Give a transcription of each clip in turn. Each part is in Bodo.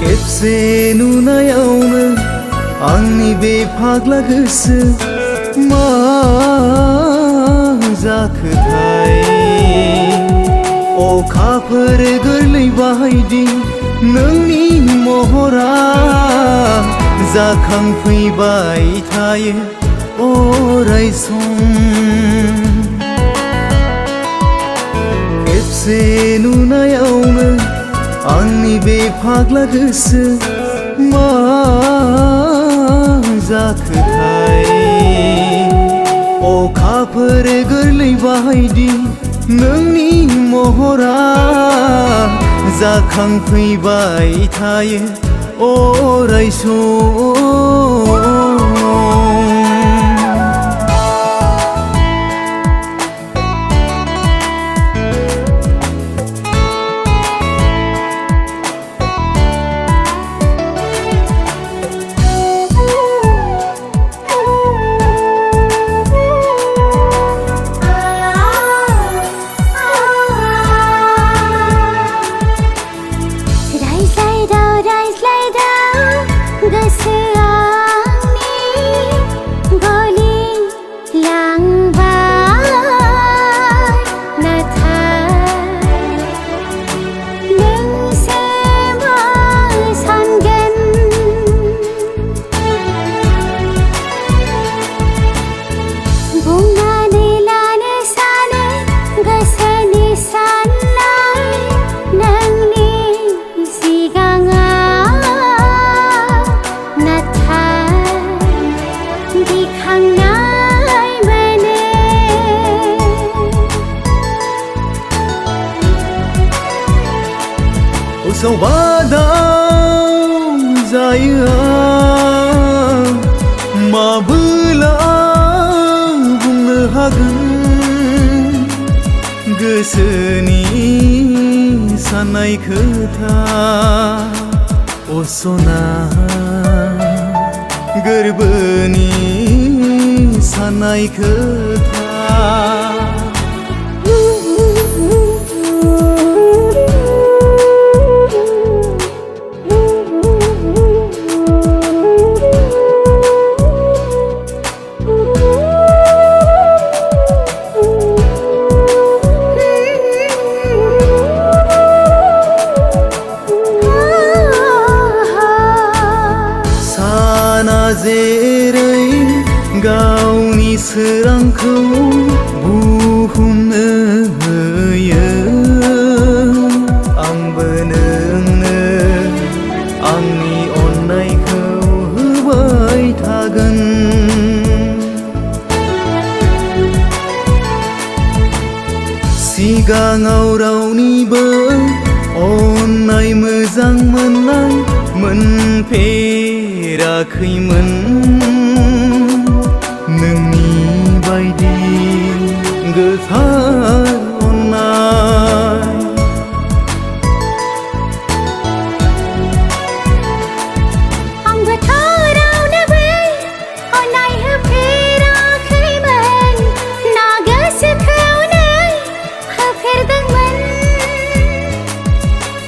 खेबसे नुनायावनो आंनि बे फाग्ला गोसो मा जाखोथाय अखाफोर गोरलै बायदि नोंनि महरा जाखांफैबाय थायो अराय सम खेबसे नुनायावनो आंनि बे फाग्ला गोसो मा जाखोथाय अखाफोर गोरलै बायदि नोंनि महरा जाखांफैबाय थायो अराय सम गोसोआव बादाम जायो आं माबोला बुंनो हागोन गोसोनि साननाय खोथा असना गोरबोनि साननाय खोथा जेरै गावनि सोरांखौ बुहुमनो होयो आंबो नोंनो आंनि अननायखौ होबाय थागोन सिगाङाव रावनिबो अननाय मोजां मोननाय मोनफेराखैमोन नोंनि बायदि गोथार अननाय आंबो रावनोबो अननाय होफेराखैमोन ना गोसोखौनो होफेरदोंमोन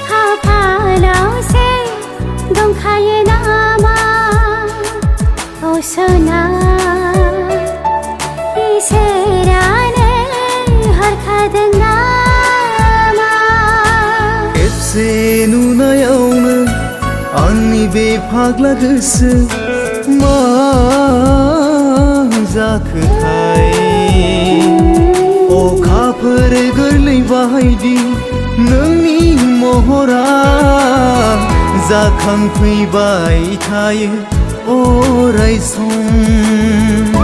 खाफालावसो दंखायो नामा असना इसोरानो हरखादों नामा खेबसे नुनायावनो आंनि बे फाग्ला गोसो मा जाखोथाय अखाफोर गोरलै बायदि नोंनि महरा जाखांफैबाय थायो अराय सम